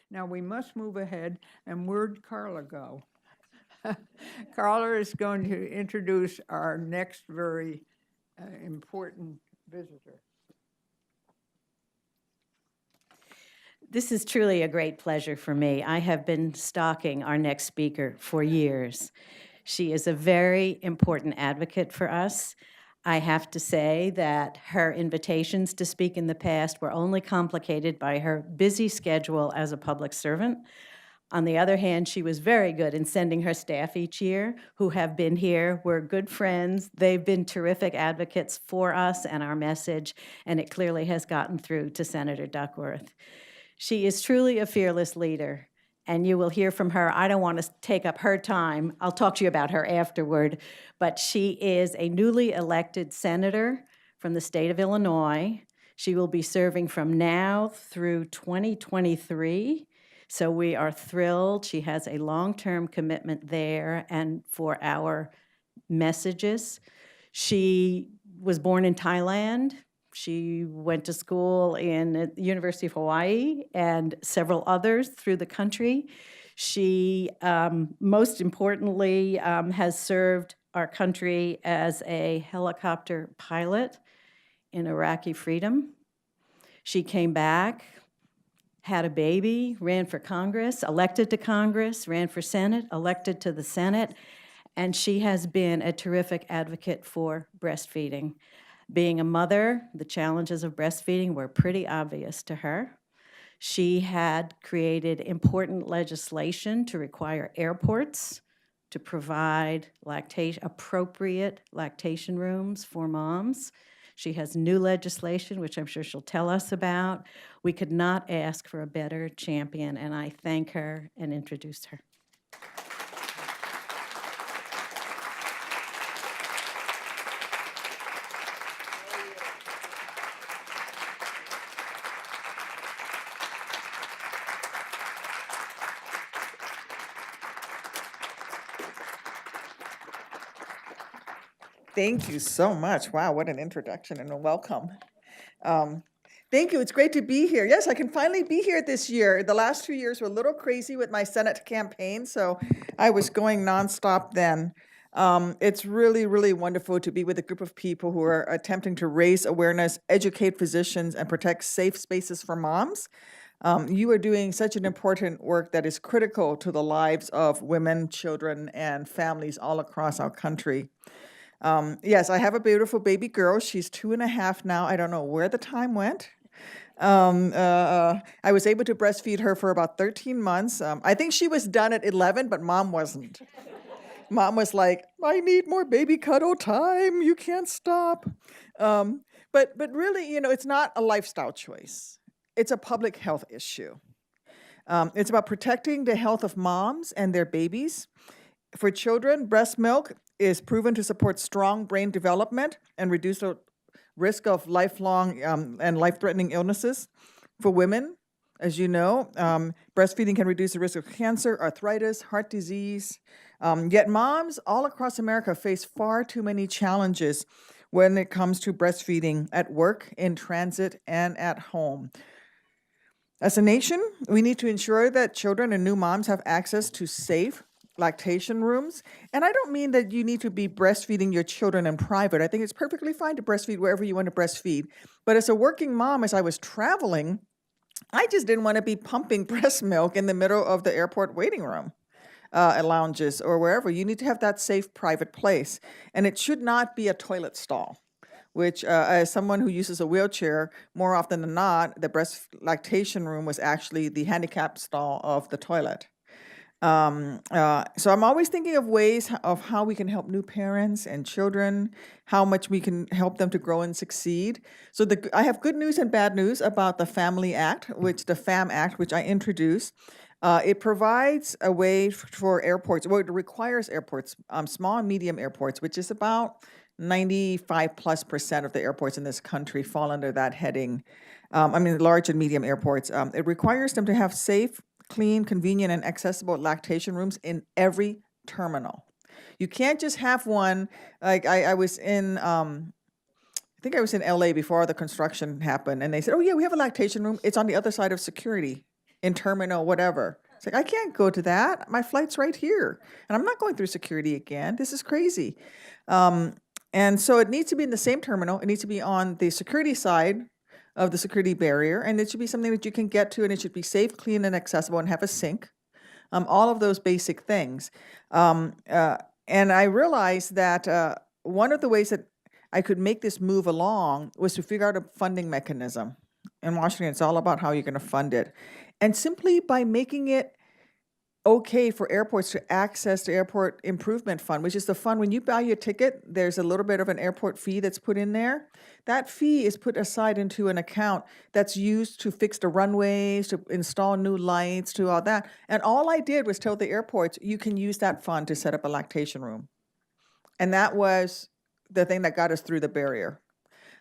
Now we must move ahead, and where'd Carla go? Carla is going to introduce our next very important visitor. This is truly a great pleasure for me. I have been stalking our next speaker for years. She is a very important advocate for us. I have to say that her invitations to speak in the past were only complicated by her busy schedule as a public servant. On the other hand, she was very good in sending her staff each year who have been here. We're good friends. They've been terrific advocates for us and our message, and it clearly has gotten through to Senator Duckworth. She is truly a fearless leader, and you will hear from her. I don't want to take up her time. I'll talk to you about her afterward, but she is a newly elected senator from the state of Illinois. She will be serving from now through 2023, so we are thrilled. She has a long-term commitment there and for our messages. She was born in Thailand. She went to school in the University of Hawaii and several others through the country. She, most importantly, has served our country as a helicopter pilot in Iraqi freedom. She came back, had a baby, ran for Congress, elected to Congress, ran for Senate, elected to the Senate, and she has been a terrific advocate for breastfeeding. Being a mother, the challenges of breastfeeding were pretty obvious to her. She had created important legislation to require airports to provide appropriate lactation rooms for moms. She has new legislation, which I'm sure she'll tell us about. We could not ask for a better champion, and I thank her and introduce her. Thank you so much. Wow, what an introduction and a welcome. Thank you. It's great to be here. Yes, I can finally be here this year. The last 2 years were a little crazy with my Senate campaign, so I was going nonstop then. It's really, really wonderful to be with a group of people who are attempting to raise awareness, educate physicians, and protect safe spaces for moms. You are doing such an important work that is critical to the lives of women, children, and families all across our country. Yes, I have a beautiful baby girl. She's 2.5 now. I don't know where the time went. I was able to breastfeed her for about 13 months. I think she was done at 11, but mom wasn't. Mom was like, I need more baby cuddle time. You can't stop. But really, it's not a lifestyle choice. It's a public health issue. It's about protecting the health of moms and their babies. For children, breast milk is proven to support strong brain development and reduce the risk of lifelong and life-threatening illnesses. For women, as you know, breastfeeding can reduce the risk of cancer, arthritis, heart disease. Yet moms all across America face far too many challenges when it comes to breastfeeding at work, in transit, and at home. As a nation, we need to ensure that children and new moms have access to safe lactation rooms. And I don't mean that you need to be breastfeeding your children in private. I think it's perfectly fine to breastfeed wherever you want to breastfeed. But as a working mom, as I was traveling, I just didn't want to be pumping breast milk in the middle of the airport waiting room, at lounges or wherever. You need to have that safe private place. And it should not be a toilet stall, which as someone who uses a wheelchair, more often than not, the breast lactation room was actually the handicap stall of the toilet. So I'm always thinking of ways of how we can help new parents and children, how much we can help them to grow and succeed. So I have good news and bad news about the Family Act, the FAM Act, which I introduced. It provides a way for airports, it requires airports, small and medium airports, which is about 95+% of the airports in this country fall under that heading. Large and medium airports. It requires them to have safe, clean, convenient, and accessible lactation rooms in every terminal. You can't just have one, like I was in, I think I was in LA before the construction happened, and they said, oh yeah, we have a lactation room. It's on the other side of security in terminal whatever. It's like, I can't go to that. My flight's right here. And I'm not going through security again. This is crazy. And so it needs to be in the same terminal. It needs to be on the security side of the security barrier. And it should be something that you can get to, and it should be safe, clean, and accessible, and have a sink. All of those basic things. And I realized that one of the ways that I could make this move along was to figure out a funding mechanism. In Washington, it's all about how you're going to fund it. And simply by making it okay for airports to access the Airport Improvement Fund, which is the fund, when you buy your ticket, there's a little bit of an airport fee that's put in there. That fee is put aside into an account that's used to fix the runways, to install new lights, to all that. And all I did was tell the airports, you can use that fund to set up a lactation room. And that was the thing that got us through the barrier.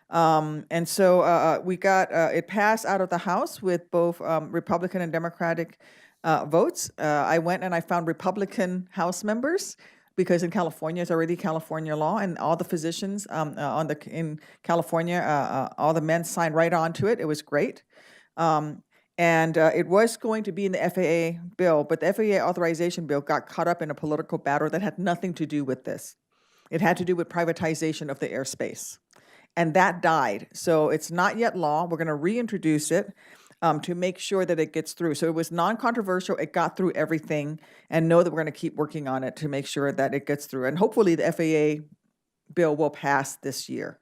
And so we got, it passed out of the House with both Republican and Democratic votes. I went and I found Republican House members, because in California, it's already California law, and all the physicians in California, all the men signed right on to it. It was great. And it was going to be in the FAA bill, but the FAA authorization bill got caught up in a political battle that had nothing to do with this. It had to do with privatization of the airspace. And that died. So it's not yet law. We're going to reintroduce it to make sure that it gets through. So it was non-controversial. It got through everything, and know that we're going to keep working on it to make sure that it gets through. And hopefully the FAA bill will pass this year.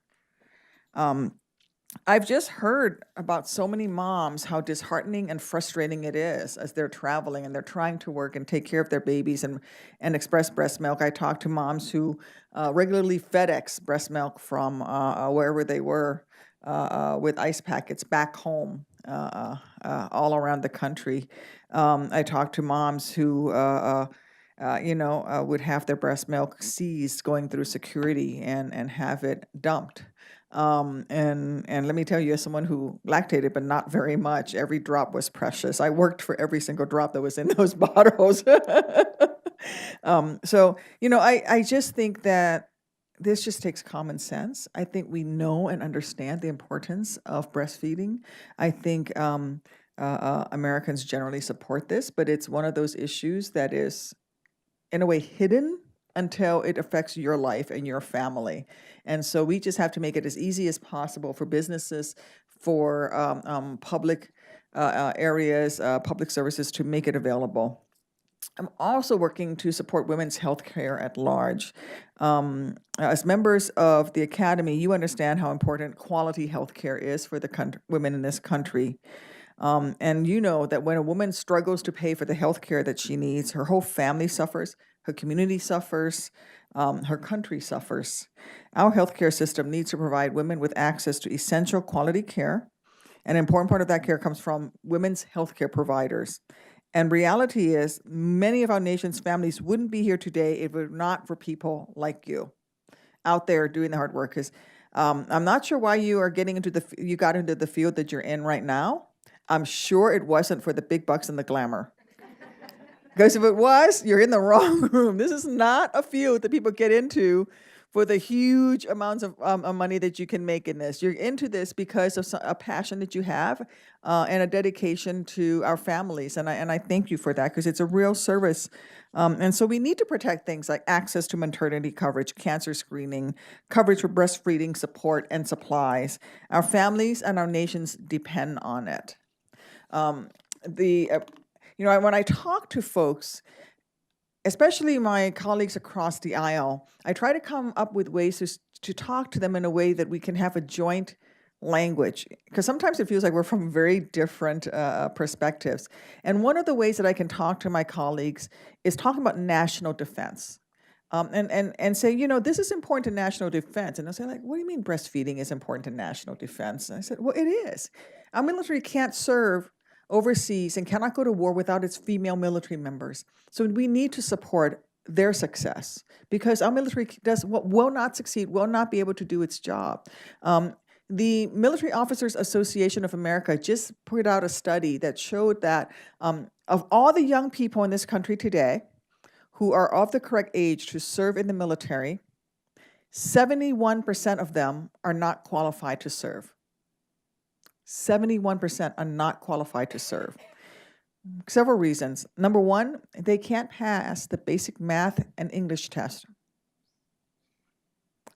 I've just heard about so many moms, how disheartening and frustrating it is as they're traveling and they're trying to work and take care of their babies and express breast milk. I talked to moms who regularly FedEx breast milk from wherever they were with ice packets back home all around the country. I talked to moms who would have their breast milk seized going through security and have it dumped. And let me tell you, as someone who lactated, but not very much, every drop was precious. I worked for every single drop that was in those bottles. I just think that this just takes common sense. I think we know and understand the importance of breastfeeding. I think Americans generally support this, but it's one of those issues that is, in a way, hidden until it affects your life and your family. And so we just have to make it as easy as possible for businesses, for public areas, public services, to make it available. I'm also working to support women's health care at large. As members of the Academy, you understand how important quality health care is for the women in this country. And you know that when a woman struggles to pay for the health care that she needs, her whole family suffers, her community suffers, her country suffers. Our healthcare system needs to provide women with access to essential quality care. An important part of that care comes from women's healthcare providers. And reality is, many of our nation's families wouldn't be here today if it were not for people like you out there doing the hard work. Because I'm not sure why you got into the field that you're in right now. I'm sure it wasn't for the big bucks and the glamour. Because if it was, you're in the wrong room. This is not a field that people get into for the huge amounts of money that you can make in this. You're into this because of a passion that you have and a dedication to our families. And I thank you for that, because it's a real service. And so we need to protect things like access to maternity coverage, cancer screening, coverage for breastfeeding support and supplies. Our families and our nations depend on it. When I talk to folks, especially my colleagues across the aisle, I try to come up with ways to talk to them in a way that we can have a joint language, because sometimes it feels like we're from very different perspectives. And one of the ways that I can talk to my colleagues is talking about national defense. And say, this is important to national defense. And they'll say, like, what do you mean breastfeeding is important to national defense? And I said, well, it is. Our military can't serve overseas and cannot go to war without its female military members. So we need to support their success, because our military will not succeed, will not be able to do its job. The Military Officers Association of America just put out a study that showed that of all the young people in this country today who are of the correct age to serve in the military, 71% of them are not qualified to serve. 71% are not qualified to serve. Several reasons. Number one, they can't pass the basic math and English test.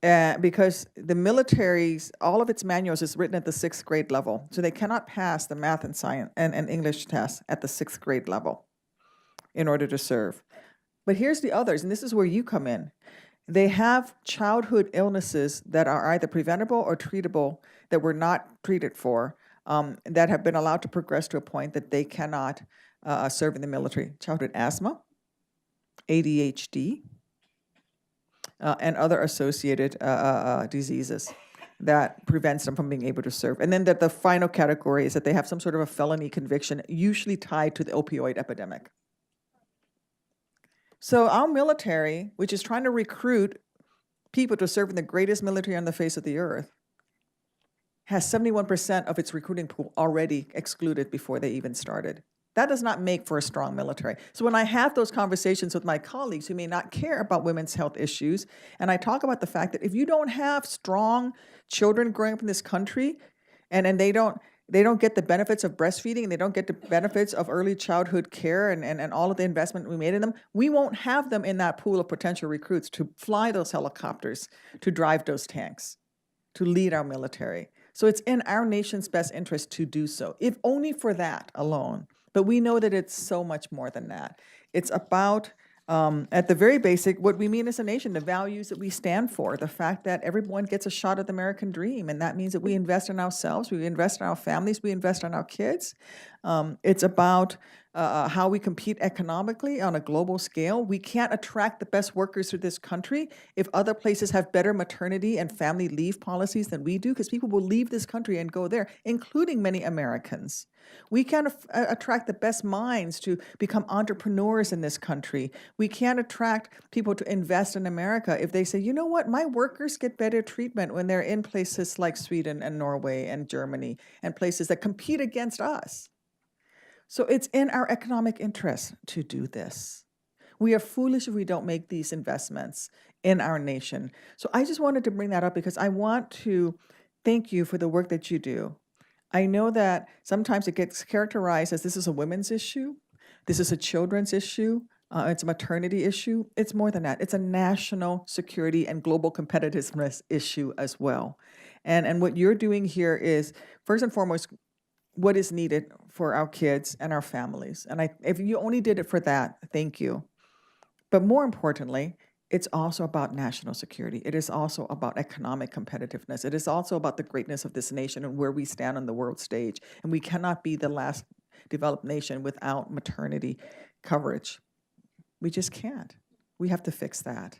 Because the military's, all of its manuals is written at the 6th grade level. So they cannot pass the math and science and English test at the 6th grade level in order to serve. But here's the others, and this is where you come in. They have childhood illnesses that are either preventable or treatable that were not treated for, that have been allowed to progress to a point that they cannot serve in the military. Childhood asthma, ADHD, and other associated diseases that prevents them from being able to serve. And then the final category is that they have some sort of a felony conviction, usually tied to the opioid epidemic. So our military, which is trying to recruit people to serve in the greatest military on the face of the earth, has 71% of its recruiting pool already excluded before they even started. That does not make for a strong military. So when I have those conversations with my colleagues who may not care about women's health issues, and I talk about the fact that if you don't have strong children growing up in this country, and they don't get the benefits of breastfeeding, and they don't get the benefits of early childhood care and all of the investment we made in them, we won't have them in that pool of potential recruits to fly those helicopters, to drive those tanks, to lead our military. So it's in our nation's best interest to do so, if only for that alone. But we know that it's so much more than that. It's about, at the very basic, what we mean as a nation, the values that we stand for, the fact that everyone gets a shot at the American dream, and that means that we invest in ourselves, we invest in our families, we invest in our kids. It's about how we compete economically on a global scale. We can't attract the best workers to this country if other places have better maternity and family leave policies than we do, because people will leave this country and go there, including many Americans. We can't attract the best minds to become entrepreneurs in this country. We can't attract people to invest in America if they say, you know what, my workers get better treatment when they're in places like Sweden and Norway and Germany and places that compete against us. So it's in our economic interest to do this. We are foolish if we don't make these investments in our nation. So I just wanted to bring that up because I want to thank you for the work that you do. I know that sometimes it gets characterized as this is a women's issue, this is a children's issue, it's a maternity issue. It's more than that. It's a national security and global competitiveness issue as well. And what you're doing here is, first and foremost, what is needed for our kids and our families. And if you only did it for that, thank you. But more importantly, it's also about national security. It is also about economic competitiveness. It is also about the greatness of this nation and where we stand on the world stage. And we cannot be the last developed nation without maternity coverage. We just can't. We have to fix that.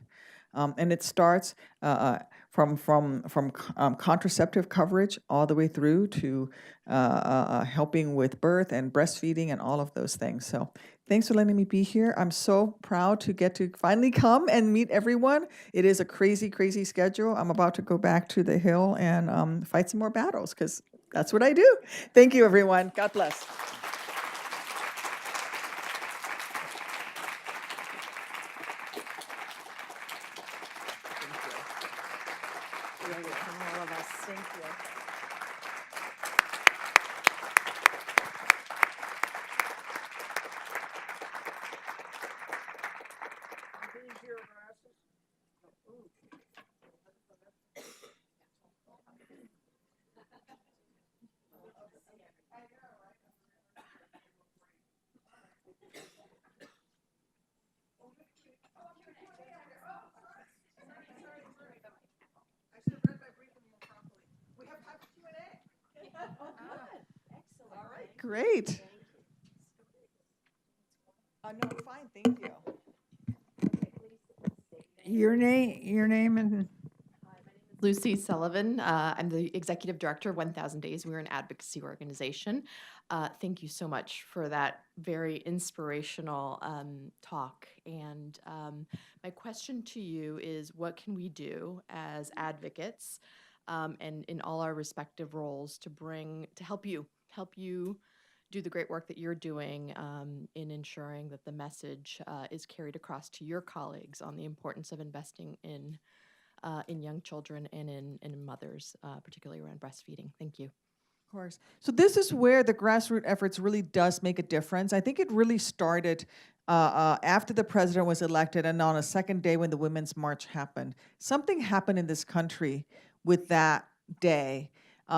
And it starts from contraceptive coverage all the way through to helping with birth and breastfeeding and all of those things. So thanks for letting me be here. I'm so proud to get to finally come and meet everyone. It is a crazy, crazy schedule. I'm about to go back to the Hill and fight some more battles because that's what I do. Thank you, everyone. God bless. Great. No, fine, thank you. Your name and Lucy Sullivan. I'm the executive director of 1000 Days. We're an advocacy organization. Thank you so much for that very inspirational talk. And my question to you is, what can we do as advocates and in all our respective roles to help you do the great work that you're doing in ensuring that the message is carried across to your colleagues on the importance of investing in young children and in mothers, particularly around breastfeeding. Thank you. Of course. So this is where the grassroots efforts really does make a difference. I think it really started after the president was elected and on a second day when the Women's March happened. Something happened in this country with that day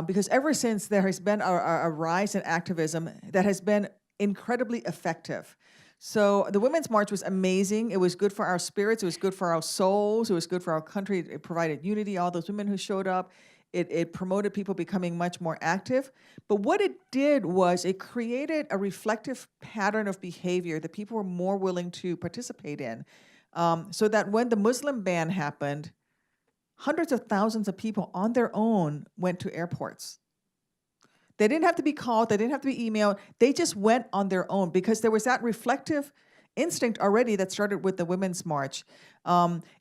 because ever since there has been a rise in activism that has been incredibly effective. So the Women's March was amazing. It was good for our spirits. It was good for our souls. It was good for our country. It provided unity, all those women who showed up. It promoted people becoming much more active. But what it did was it created a reflective pattern of behavior that people were more willing to participate in. So that when the Muslim ban happened, hundreds of thousands of people on their own went to airports. They didn't have to be called, they didn't have to be emailed, they just went on their own because there was that reflective instinct already that started with the Women's March.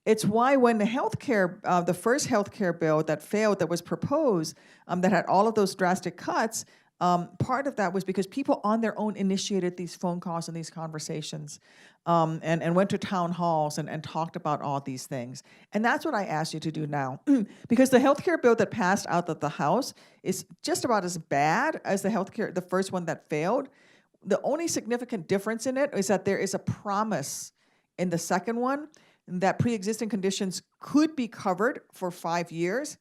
It's why when the the first healthcare bill that failed, that was proposed, that had all of those drastic cuts, part of that was because people on their own initiated these phone calls and these conversations and went to town halls and talked about all these things. And that's what I ask you to do now. Because the healthcare bill that passed out of the House is just about as bad as the first one that failed. The only significant difference in it is that there is a promise in the second one that pre-existing conditions could be covered for 5 years.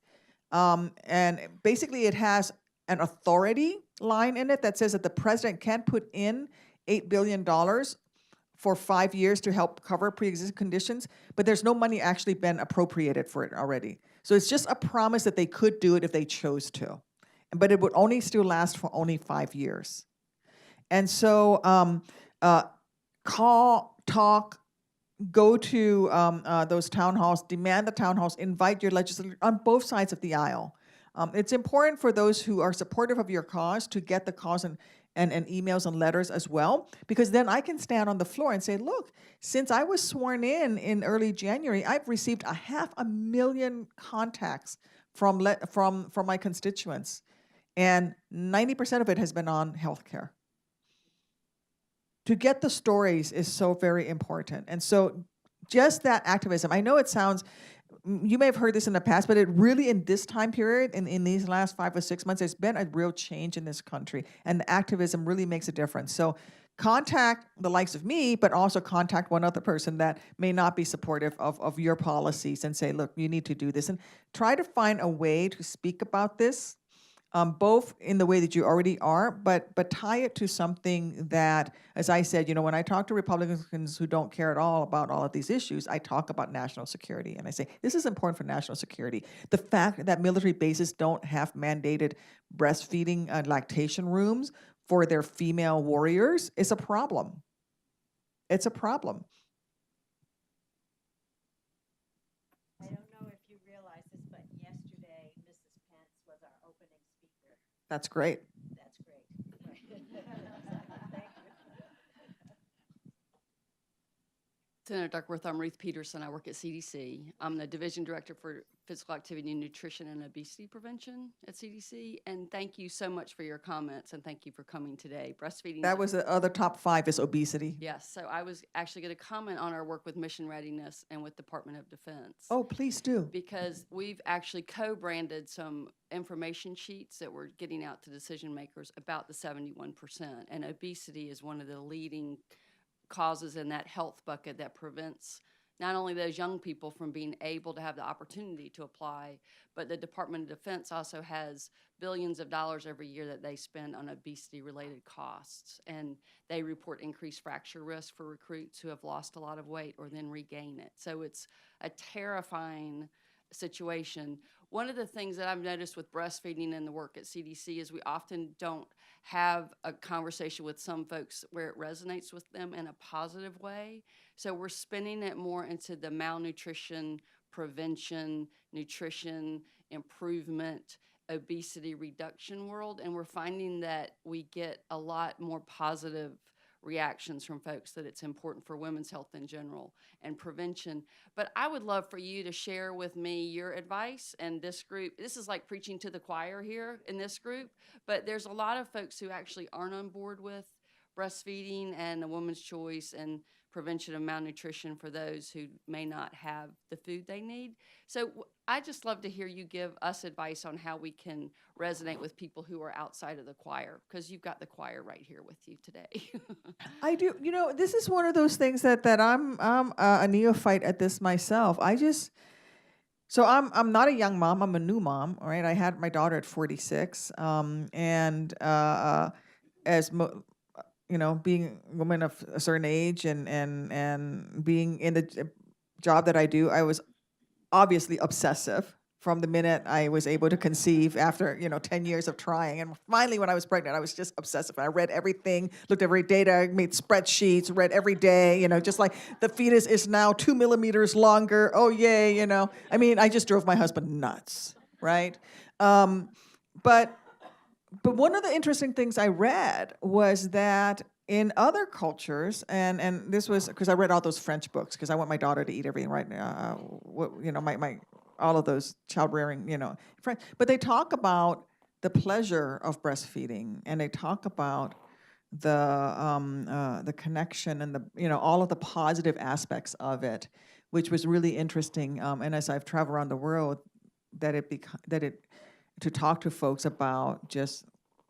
And basically it has an authority line in it that says that the president can put in $8 billion for 5 years to help cover pre-existing conditions, but there's no money actually been appropriated for it already. So it's just a promise that they could do it if they chose to. But it would only still last for only 5 years. And so call, talk, go to those town halls, demand the town halls, invite your legislators on both sides of the aisle. It's important for those who are supportive of your cause to get the cause and emails and letters as well, because then I can stand on the floor and say, look, since I was sworn in early January, I've received 500,000 contacts from my constituents, and 90% of it has been on healthcare. To get the stories is so very important. And so just that activism, I know it sounds, you may have heard this in the past, but it really, in this time period, in these last 5 or 6 months, there's been a real change in this country, and the activism really makes a difference. So contact the likes of me, but also contact one other person that may not be supportive of your policies and say, look, you need to do this. And try to find a way to speak about this, both in the way that you already are, but tie it to something that, as I said, when I talk to Republicans who don't care at all about all of these issues, I talk about national security. And I say, this is important for national security. The fact that military bases don't have mandated breastfeeding and lactation rooms for their female warriors is a problem. It's a problem. I don't know if you realize this, but yesterday, Mrs. Pence was our opening speaker. That's great. That's great. Thank you. Senator Duckworth, I'm Ruth Petersen. I work at CDC. I'm the Division Director for Physical Activity, Nutrition, and Obesity Prevention at CDC. And thank you so much for your comments, and thank you for coming today. Breastfeeding. That was the other top 5 is obesity. Yes, so I was actually going to comment on our work with Mission Readiness and with Department of Defense. Oh, please do. Because we've actually co-branded some information sheets that we're getting out to decision makers about the 71%. And obesity is one of the leading causes in that health bucket that prevents not only those young people from being able to have the opportunity to apply, but the Department of Defense also has billions of dollars every year that they spend on obesity-related costs. And they report increased fracture risk for recruits who have lost a lot of weight or then regain it. So it's a terrifying situation. One of the things that I've noticed with breastfeeding and the work at CDC is we often don't have a conversation with some folks where it resonates with them in a positive way. So we're spinning it more into the malnutrition, prevention, nutrition, improvement, obesity reduction world, and we're finding that we get a lot more positive reactions from folks that it's important for women's health in general and prevention. But I would love for you to share with me your advice and this group. This is like preaching to the choir here in this group, but there's a lot of folks who actually aren't on board with breastfeeding and a woman's choice and prevention of malnutrition for those who may not have the food they need. So I just love to hear you give us advice on how we can resonate with people who are outside of the choir, because you've got the choir right here with you today. I do. This is one of those things that I'm a neophyte at this myself. So I'm not a young mom. I'm a new mom. All right. I had my daughter at 46, and being a woman of a certain age and being in the job that I do, I was obviously obsessive from the minute I was able to conceive after, 10 years of trying. And finally, when I was pregnant, I was just obsessive. I read everything, looked at every data, made spreadsheets, read every day, just like the fetus is now 2 millimeters longer. Oh, yay, I just drove my husband nuts, right? But one of the interesting things I read was that in other cultures, and this was because I read all those French books because I want my daughter to eat everything right now. My all of those child rearing, French. But they talk about the pleasure of breastfeeding, and they talk about the connection and all of the positive aspects of it, which was really interesting. And as I've traveled around the world, to talk to folks about just,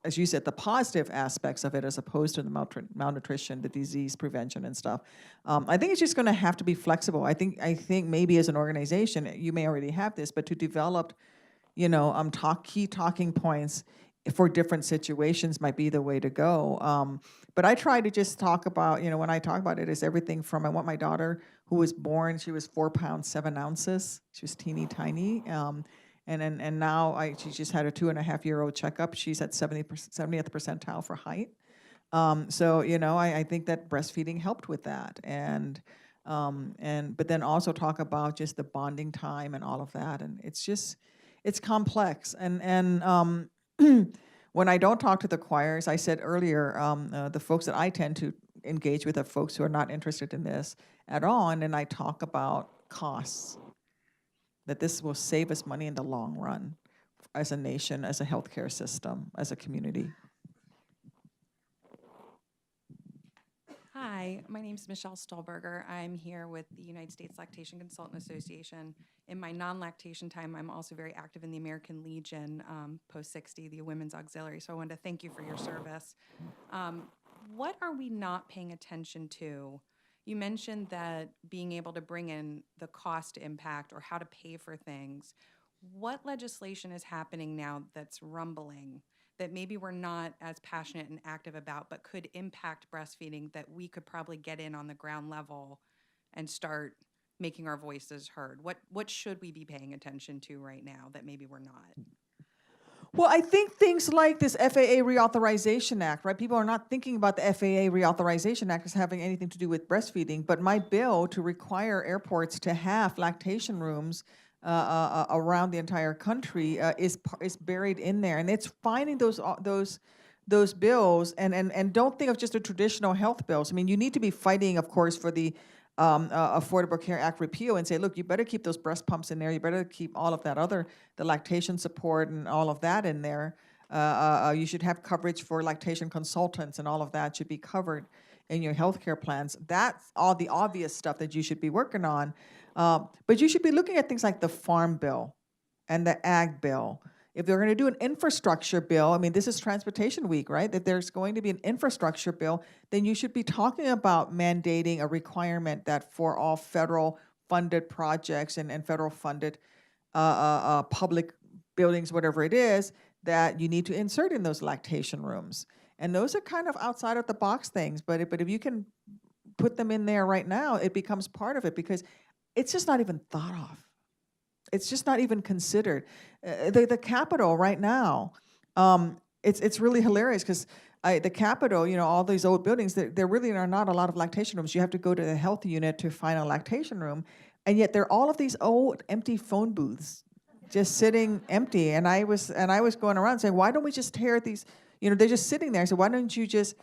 as you said, the positive aspects of it as opposed to the malnutrition, the disease prevention and stuff. I think it's just going to have to be flexible. I think maybe as an organization, you may already have this, but to develop, key talking points for different situations might be the way to go. But I try to just talk about, when I talk about it, is everything from, I want my daughter who was born, she was 4 pounds, 7 ounces. She was teeny tiny. And now she just had a 2.5-year-old checkup. She's at 70th percentile for height. So I think that breastfeeding helped with that, but then also talk about just the bonding time and all of that, and it's complex. And when I don't talk to the choirs, I said earlier, the folks that I tend to engage with are folks who are not interested in this at all, and then I talk about costs. That this will save us money in the long run as a nation, as a healthcare system, as a community. Hi, my name is Michelle Stolberger. I'm here with the United States Lactation Consultant Association. In my non-lactation time, I'm also very active in the American Legion post-60, the Women's Auxiliary. So I wanted to thank you for your service. What are we not paying attention to? You mentioned that being able to bring in the cost impact or how to pay for things. What legislation is happening now that's rumbling that maybe we're not as passionate and active about, but could impact breastfeeding that we could probably get in on the ground level and start making our voices heard? What should we be paying attention to right now that maybe we're not? Well, I think things like this FAA Reauthorization Act, right? People are not thinking about the FAA Reauthorization Act as having anything to do with breastfeeding, but my bill to require airports to have lactation rooms around the entire country is buried in there, and it's finding those bills, and don't think of just the traditional health bills. I mean, you need to be fighting, of course, for the Affordable Care Act repeal and say, look, you better keep those breast pumps in there. You better keep all of that the lactation support and all of that in there. You should have coverage for lactation consultants, and all of that should be covered in your healthcare plans. That's all the obvious stuff that you should be working on. But you should be looking at things like the Farm Bill and the Ag Bill. If they're going to do an infrastructure bill, I mean, this is Transportation Week, right? If there's going to be an infrastructure bill, then you should be talking about mandating a requirement that for all federal funded projects and federal funded public buildings, whatever it is, that you need to insert in those lactation rooms. And those are kind of outside of the box things, but if you can put them in there right now, it becomes part of it, because it's just not even thought of. It's just not even considered. The Capitol right now, it's really hilarious because the Capitol, all these old buildings, there really are not a lot of lactation rooms. You have to go to the health unit to find a lactation room, and yet there are all of these old empty phone booths just sitting empty. And I was going around saying, why don't we just tear these? They're just sitting there. So why don't you just?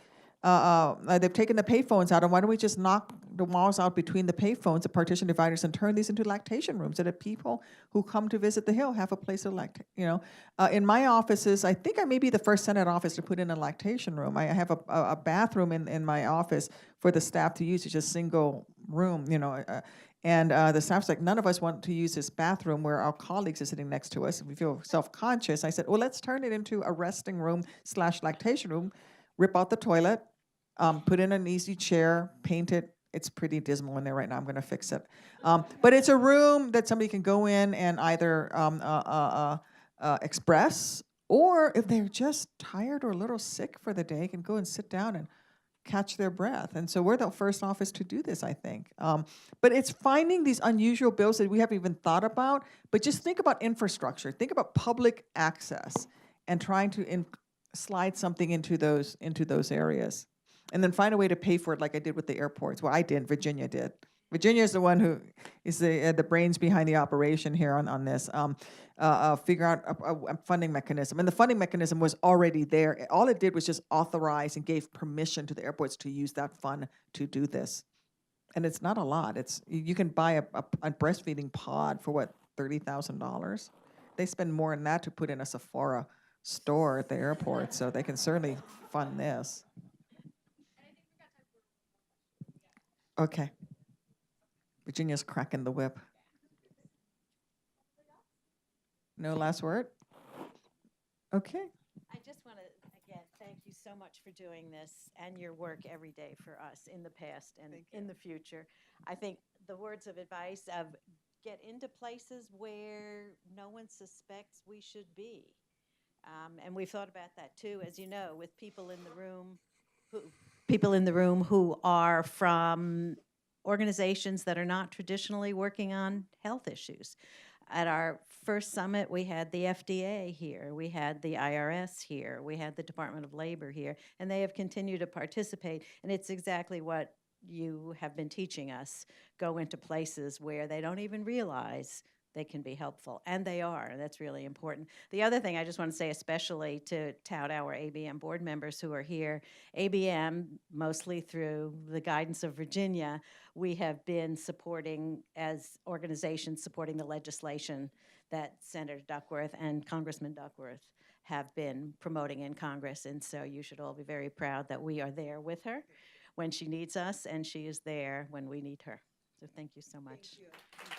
They've taken the payphones out, and why don't we just knock the walls out between the payphones, the partition dividers, and turn these into lactation rooms so that people who come to visit the Hill have a place to in my offices, I think I may be the first Senate office to put in a lactation room. I have a bathroom in my office for the staff to use. It's just single room, and the staff's like, none of us want to use this bathroom where our colleagues are sitting next to us. We feel self-conscious. I said, well, let's turn it into a resting room / lactation room, rip out the toilet, put in an easy chair, paint it. It's pretty dismal in there right now. I'm going to fix it. But it's a room that somebody can go in and either express, or if they're just tired or a little sick for the day, can go and sit down and catch their breath. And so we're the first office to do this, I think. But it's finding these unusual bills that we haven't even thought about. But just think about infrastructure. Think about public access and trying to slide something into those areas. And then find a way to pay for it like I did with the airports. Well, I did. Virginia did. Virginia is the one who is the brains behind the operation here on this. Figure out a funding mechanism. And the funding mechanism was already there. All it did was just authorize and gave permission to the airports to use that fund to do this. And it's not a lot. You can buy a breastfeeding pod for, what, $30,000? They spend more than that to put in a Sephora store at the airport, so they can certainly fund this. Okay. Virginia's cracking the whip. No last word? Okay. I just want to, again, thank you so much for doing this and your work every day for us in the past and in the future. I think the words of advice of get into places where no one suspects we should be. And we've thought about that too, as you know, with people in the room who are from organizations that are not traditionally working on health issues. At our first summit, we had the FDA here, we had the IRS here, we had the Department of Labor here, and they have continued to participate. And it's exactly what you have been teaching us. Go into places where they don't even realize they can be helpful, and they are, and that's really important. The other thing I just want to say, especially to tout our ABM board members who are here, ABM, mostly through the guidance of Virginia, we have been supporting, as organizations, supporting the legislation that Senator Duckworth and Congressman Duckworth have been promoting in Congress, and so you should all be very proud that we are there with her when she needs us, and she is there when we need her. So thank you so much. Thank you.